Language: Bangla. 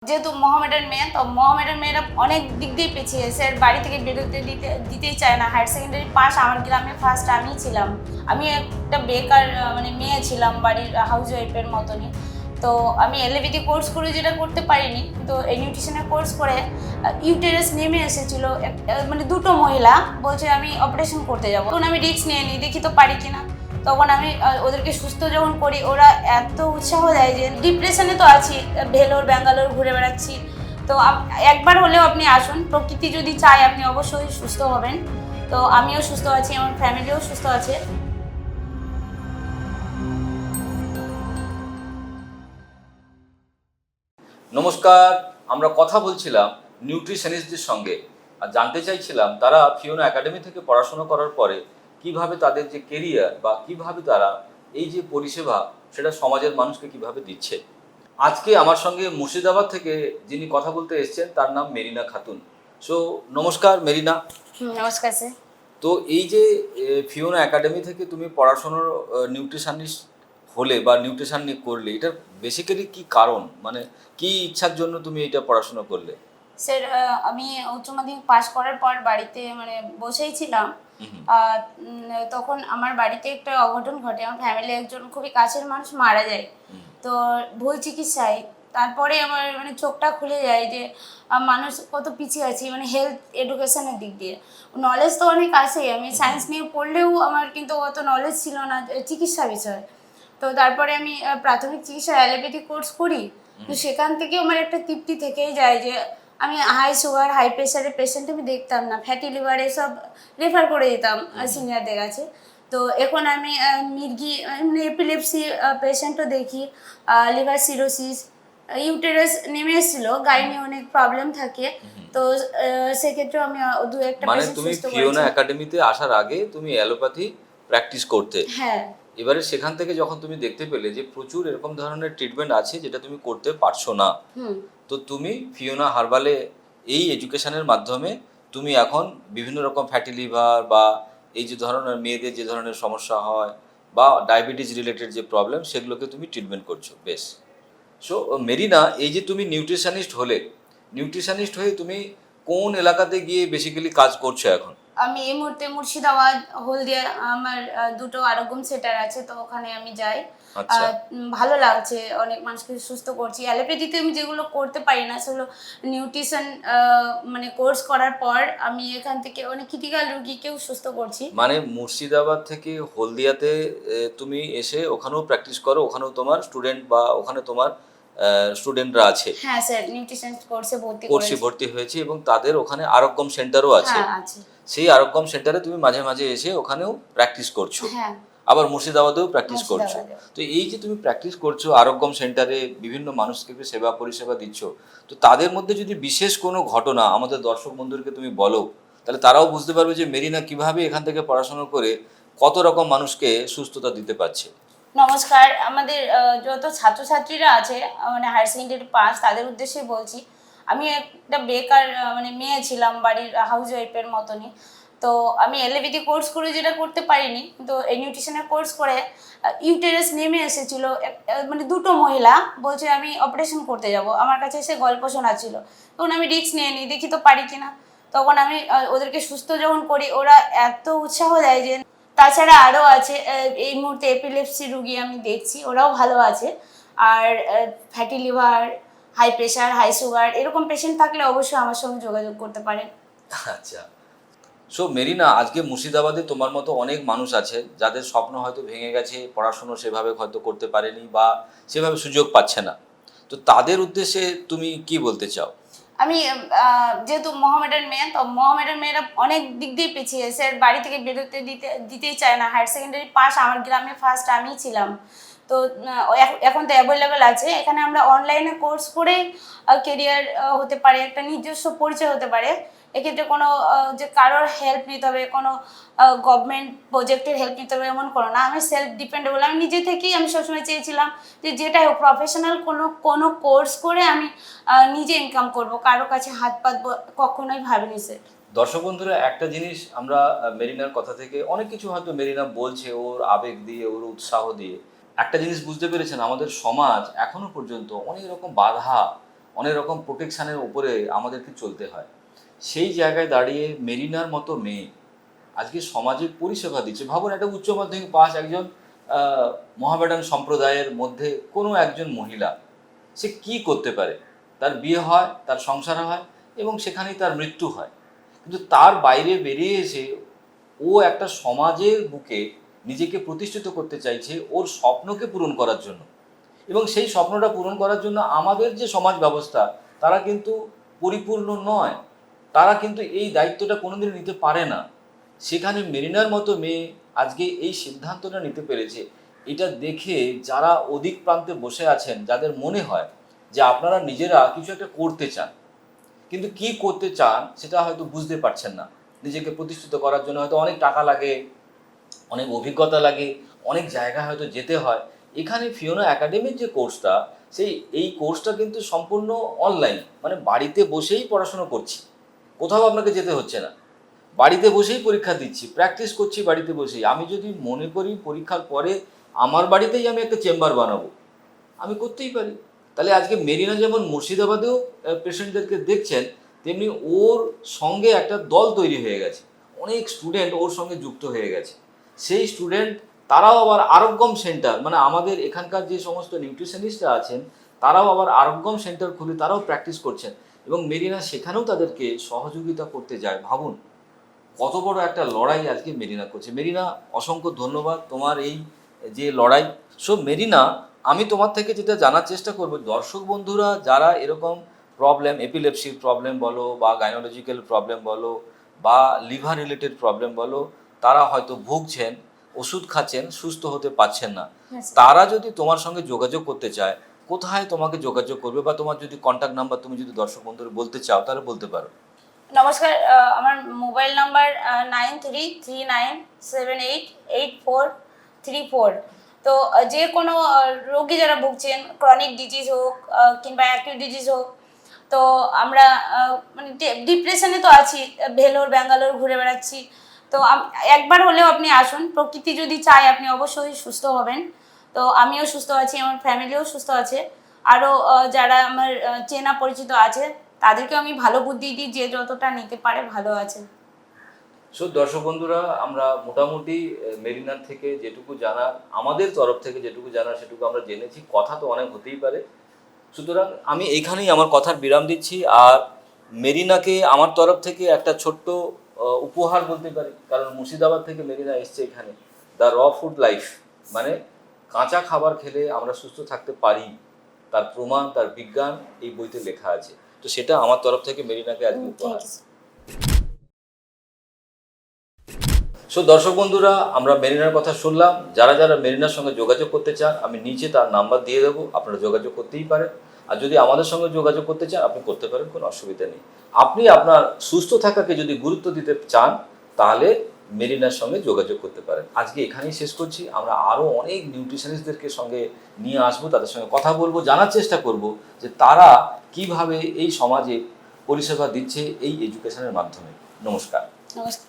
যেহেতু মোহামেডান মেয়ে, তো মোহামেডান মেয়েরা অনেক দিক দিয়ে পিছিয়ে। স্যার বাড়ি থেকে বেরোতে দিতেই চায় না। হায়ার সেকেন্ডারি পাস আমার গ্রামে ফার্স্ট আমিই ছিলাম। আমি একটা বেকার মানে মেয়ে ছিলাম, বাড়ির হাউস ওয়াইফের মতনই। তো আমি এলএবিটি কোর্স করে যেটা করতে পারিনি, তো এই নিউট্রিশনের কোর্স করে ইউটেরাস নেমে এসেছিল। মানে দুটো মহিলা বলছে আমি অপারেশন করতে যাবো। তখন আমি রিস্ক নিয়ে নিই, দেখি তো পারি কিনা। তখন আমি ওদেরকে সুস্থ যখন করি, ওরা এত উৎসাহ দেয় যে ডিপ্রেশনে তো আছি, ভেলোর ব্যাঙ্গালোর ঘুরে বেড়াচ্ছি। তো একবার হলেও আপনি আসুন, প্রকৃতি যদি চায় আপনি অবশ্যই সুস্থ হবেন। তো আমিও সুস্থ আছি, আমার ফ্যামিলিও সুস্থ আছে। নমস্কার, আমরা কথা বলছিলাম নিউট্রিশনিস্টদের সঙ্গে আর জানতে চাইছিলাম তারা ফিওনা একাডেমি থেকে পড়াশোনা করার পরে কিভাবে তাদের যে কেরিয়ার বা কিভাবে তারা এই যে পরিষেবা সেটা সমাজের মানুষকে কিভাবে দিচ্ছে। আজকে আমার সঙ্গে মুর্শিদাবাদ থেকে যিনি কথা বলতে এসেছেন তার নাম মেরিনা খাতুন। সো নমস্কার মেরিনা। নমস্কার স্যার। তো এই যে ফিওনা একাডেমি থেকে তুমি পড়াশোনার নিউট্রিশনিস্ট হলে বা নিউট্রিশন নিয়ে করলে, এটার বেসিক্যালি কি কারণ, মানে কি ইচ্ছার জন্য তুমি এটা পড়াশোনা করলে? স্যার আমি উচ্চ মাধ্যমিক পাস করার পর বাড়িতে মানে বসেই ছিলাম। তখন আমার বাড়িতে একটা অঘটন ঘটে। আমার ফ্যামিলি একজন খুবই কাছের মানুষ মারা যায়। তো ভুল চিকিৎসায় তারপরে আমার মানে চোখটা খুলে যায় যে মানুষ কত পিছিয়ে আছে, মানে হেলথ এডুকেশনের দিক দিয়ে। নলেজ তো অনেক আছে, আমি সায়েন্স নিয়ে পড়লেও আমার কিন্তু অত নলেজ ছিল না চিকিৎসা বিষয়ে। তো তারপরে আমি প্রাথমিক চিকিৎসা অ্যালোপ্যাথি কোর্স করি। তো সেখান থেকেও আমার একটা তৃপ্তি থেকেই যায় যে আমি হাই সুগার হাই প্রেশারের পেশেন্ট আমি দেখতাম না, ফ্যাটি লিভার এসব রেফার করে দিতাম সিনিয়রদের কাছে। তো এখন আমি মির্গি এপিলেপসি পেশেন্টও দেখি, লিভার সিরোসিস, ইউটেরাস নেমে এসেছিলো, গাইনি অনেক প্রবলেম থাকে। তো সেক্ষেত্রে আমি দু একটা মানে পেশেন্ট তুমি সুস্থ ফিওনা করেছি। একাডেমিতে আসার আগে তুমি অ্যালোপ্যাথি প্র্যাকটিস করতে, হ্যাঁ। এবারে সেখান থেকে যখন তুমি দেখতে পেলে যে প্রচুর এরকম ধরনের ট্রিটমেন্ট আছে যেটা তুমি করতে পারছো না, হুম। তো তুমি ফিওনা হার্বালে এই এডুকেশনের মাধ্যমে তুমি এখন বিভিন্ন রকম ফ্যাটি লিভার বা এই যে ধরনের মেয়েদের যে ধরনের সমস্যা হয় বা ডায়াবেটিস রিলেটেড যে প্রবলেম সেগুলোকে তুমি ট্রিটমেন্ট করছো। বেশ। সো মেরিনা, এই যে তুমি নিউট্রিশনিস্ট হলে, নিউট্রিশনিস্ট হয়ে তুমি কোন এলাকাতে গিয়ে বেসিক্যালি কাজ করছো এখন? আমি এই মুহূর্তে মুর্শিদাবাদ, হলদিয়া আমার দুটো আরোগ্যম সেন্টার আছে, তো ওখানে আমি যাই। আচ্ছা। ভালো লাগছে, অনেক মানুষকে সুস্থ করছি। অ্যালোপ্যাথিতে আমি যেগুলো করতে পারি না সেগুলো নিউট্রিশন মানে কোর্স করার পর আমি এখান থেকে অনেক ক্রিটিক্যাল রুগীকেও সুস্থ করছি। মানে মুর্শিদাবাদ থেকে হলদিয়াতে তুমি এসে ওখানেও প্র্যাকটিস করো, ওখানেও তোমার স্টুডেন্ট বা ওখানে তোমার স্টুডেন্টরা আছে, হ্যাঁ স্যার, নিউট্রিশন কোর্সে ভর্তি কোর্সে করেছি। ভর্তি হয়েছে এবং তাদের ওখানে আরোগ্যম সেন্টারও আছে। হ্যাঁ আছে। সেই আরোগ্যম সেন্টারে তুমি মাঝে মাঝে এসে ওখানেও প্র্যাকটিস করছো, হ্যাঁ। আবার মুর্শিদাবাদেও প্র্যাকটিস করছো। মুর্শিদাবাদে। তো এই যে তুমি প্র্যাকটিস করছো আরোগ্যম সেন্টারে, বিভিন্ন মানুষকে সেবা পরিষেবা দিচ্ছ, তো তাদের মধ্যে যদি বিশেষ কোনো ঘটনা আমাদের দর্শক বন্ধুদেরকে তুমি বলো, তাহলে তারাও বুঝতে পারবে যে মেরিনা কিভাবে এখান থেকে পড়াশোনা করে কত রকম মানুষকে সুস্থতা দিতে পারছে। নমস্কার, আমাদের যত ছাত্রছাত্রীরা আছে মানে হায়ার সেকেন্ডারি পাস, তাদের উদ্দেশ্যে বলছি। আমি একটা বেকার মানে মেয়ে ছিলাম, বাড়ির হাউস ওয়াইফের মতনই। তো আমি এলএবিটি কোর্স করে যেটা করতে পারিনি, তো এই নিউট্রিশনের কোর্স করে ইউটেরাস নেমে এসেছিল। মানে দুটো মহিলা বলছে আমি অপারেশন করতে যাব, আমার কাছে এসে গল্প শোনাচ্ছিল। তখন আমি রিস্ক নিয়ে নিই, দেখি তো পারি কিনা। তখন আমি ওদেরকে সুস্থ যখন করি, ওরা এত উৎসাহ দেয় যে। তাছাড়া আরও আছে, এই মুহূর্তে এপিলেপসি রুগী আমি দেখছি, ওরাও ভালো আছে। আর fatty liver, high pressure, high sugar এরকম পেশেন্ট থাকলে অবশ্যই আমার সঙ্গে যোগাযোগ করতে পারেন। আচ্ছা। সো মেরিনা, আজকে মুর্শিদাবাদে তোমার মতো অনেক মানুষ আছে যাদের স্বপ্ন হয়তো ভেঙে গেছে, পড়াশুনো সেভাবে হয়তো করতে পারেনি বা সেভাবে সুযোগ পাচ্ছে না, তো তাদের উদ্দেশ্যে তুমি কি বলতে চাও? আমি যেহেতু মোহামেডান মেয়ে, তো মোহামেডান মেয়েরা অনেক দিক দিয়ে পিছিয়ে। স্যার বাড়ি থেকে বেরোতে দিতেই চায় না। হায়ার সেকেন্ডারি পাস আমার গ্রামে ফার্স্ট আমিই ছিলাম। তো এখন তো অ্যাভেলেবেল আছে, এখানে আমরা অনলাইনে কোর্স করে কেরিয়ার হতে পারে, একটা নিজস্ব পরিচয় হতে পারে। এক্ষেত্রে কোনো যে কারোর হেল্প নিতে হবে, কোনো গভর্নমেন্ট প্রজেক্টের হেল্প নিতে হবে এমন কোনো না। আমি সেলফ ডিপেন্ডেবল, আমি নিজে থেকেই আমি সবসময় চেয়েছিলাম যে যেটাই হোক প্রফেশনাল কোনো কোর্স করে আমি নিজে ইনকাম করব, কারো কাছে হাত পাতবো কখনোই ভাবিনি স্যার। দর্শক বন্ধুরা, একটা জিনিস আমরা মেরিনার কথা থেকে অনেক কিছু হয়তো মেরিনা বলছে ওর আবেগ দিয়ে, ওর উৎসাহ দিয়ে, একটা জিনিস বুঝতে পেরেছেন, আমাদের সমাজ এখনো পর্যন্ত অনেক রকম বাধা, অনেক রকম প্রোটেকশানের উপরে আমাদেরকে চলতে হয়। সেই জায়গায় দাঁড়িয়ে মেরিনার মতো মেয়ে আজকে সমাজে পরিষেবা দিচ্ছে। ভাবুন, একটা উচ্চ মাধ্যমিক পাস একজন মহামেডান সম্প্রদায়ের মধ্যে কোনো একজন মহিলা, সে কি করতে পারে? তার বিয়ে হয়, তার সংসার হয় এবং সেখানেই তার মৃত্যু হয়। কিন্তু তার বাইরে বেরিয়ে এসে ও একটা সমাজের বুকে নিজেকে প্রতিষ্ঠিত করতে চাইছে ওর স্বপ্নকে পূরণ করার জন্য। এবং সেই স্বপ্নটা পূরণ করার জন্য আমাদের যে সমাজ ব্যবস্থা, তারা কিন্তু পরিপূর্ণ নয়, তারা কিন্তু এই দায়িত্বটা কোনোদিন নিতে পারে না। সেখানে মেরিনার মতো মেয়ে আজকে এই সিদ্ধান্তটা নিতে পেরেছে। এটা দেখে যারা অধিক প্রান্তে বসে আছেন, যাদের মনে হয় যে আপনারা নিজেরা কিছু একটা করতে চান, কিন্তু কি করতে চান সেটা হয়তো বুঝতে পারছেন না। নিজেকে প্রতিষ্ঠিত করার জন্য হয়তো অনেক টাকা লাগে, অনেক অভিজ্ঞতা লাগে, অনেক জায়গায় হয়তো যেতে হয়। এখানে ফিওনা একাডেমির যে কোর্সটা, এই কোর্সটা কিন্তু সম্পূর্ণ অনলাইন, মানে বাড়িতে বসেই পড়াশোনা করছি, কোথাও আপনাকে যেতে হচ্ছে না। বাড়িতে বসেই পরীক্ষা দিচ্ছি, প্র্যাকটিস করছি বাড়িতে বসেই। আমি যদি মনে করি পরীক্ষার পরে আমার বাড়িতেই আমি একটা চেম্বার বানাবো, আমি করতেই পারি। তাহলে আজকে মেরিনা যেমন মুর্শিদাবাদেও পেশেন্টদেরকে দেখছেন, তেমনি ওর সঙ্গে একটা দল তৈরি হয়ে গেছে, অনেক স্টুডেন্ট ওর সঙ্গে যুক্ত হয়ে গেছে। সেই স্টুডেন্ট তারাও আবার আরোগ্যম সেন্টার, মানে আমাদের এখানকার যে সমস্ত নিউট্রিশনিস্টরা আছেন, তারাও আবার আরোগ্যম সেন্টার খুলে তারাও প্র্যাকটিস করছেন এবং মেরিনা সেখানেও তাদেরকে সহযোগিতা করতে যায়। ভাবুন কত বড় একটা লড়াই আজকে মেরিনা করছে। মেরিনা, অসংখ্য ধন্যবাদ তোমার এই যে লড়াই। সো মেরিনা, আমি তোমার থেকে যেটা জানার চেষ্টা করব, দর্শক বন্ধুরা যারা এরকম প্রবলেম, এপিলেপসির প্রবলেম বলো বা গাইনোলজিক্যাল প্রবলেম বলো বা লিভার রিলেটেড প্রবলেম বলো, তারা হয়তো ভুগছেন, ওষুধ খাচ্ছেন, সুস্থ হতে পারছেন না, তারা যদি তোমার সঙ্গে যোগাযোগ করতে চায়, কোথায় তোমাকে যোগাযোগ করবে? বা তোমার যদি কন্ট্যাক্ট নাম্বার তুমি যদি দর্শক বন্ধুরা বলতে চাও তাহলে বলতে পারো। নমস্কার, আমার মোবাইল নাম্বার 9339788434। তো যে কোনো রোগী যারা ভুগছেন, ক্রনিক ডিজিজ হোক কিংবা অ্যাকিউট ডিজিজ হোক, তো আমরা মানে ডিপ্রেশনে তো আছি, ভেলোর ব্যাঙ্গালোর ঘুরে বেড়াচ্ছি। তো একবার হলেও আপনি আসুন, প্রকৃতি যদি চায় আপনি অবশ্যই সুস্থ হবেন। তো আমিও সুস্থ আছি, আমার ফ্যামিলিও সুস্থ আছে, আরও যারা আমার চেনা পরিচিত আছে তাদেরকে আমি ভালো বুদ্ধি দিই, যে যতটা নিতে পারে ভালো আছে। সো দর্শক বন্ধুরা, আমরা মোটামুটি মেরিনার থেকে যেটুকু জানার, আমাদের তরফ থেকে যেটুকু জানার সেটুকু আমরা জেনেছি। কথা তো অনেক হতেই পারে, সুতরাং আমি এইখানেই আমার কথার বিরাম দিচ্ছি। আর মেরিনাকে আমার তরফ থেকে একটা ছোট্ট উপহার বলতে পারি, কারণ মুর্শিদাবাদ থেকে মেরিনা এসছে এখানে। দ্য র ফুড লাইফ, মানে কাঁচা খাবার খেলে আমরা সুস্থ থাকতে পারি, তার প্রমাণ, তার বিজ্ঞান এই বইতে লেখা আছে। তো সেটা আমার তরফ থেকে মেরিনাকে আজকে উপহার। সো দর্শক বন্ধুরা, আমরা মেরিনার কথা শুনলাম। যারা যারা মেরিনার সঙ্গে যোগাযোগ করতে চান, আমি নিচে তার নাম্বার দিয়ে দেবো, আপনারা যোগাযোগ করতেই পারেন। আর যদি আমাদের সঙ্গে যোগাযোগ করতে চান, আপনি করতে পারেন, কোনো অসুবিধা নেই। আপনি আপনার সুস্থ থাকাকে যদি গুরুত্ব দিতে চান, তাহলে মেরিনার সঙ্গে যোগাযোগ করতে পারেন। আজকে এখানেই শেষ করছি। আমরা আরও অনেক নিউট্রিশনিস্টদেরকে সঙ্গে নিয়ে আসবো, তাদের সঙ্গে কথা বলবো, জানার চেষ্টা করব যে তারা কিভাবে এই সমাজে পরিষেবা দিচ্ছে এই এডুকেশনের মাধ্যমে। নমস্কার। নমস্কার।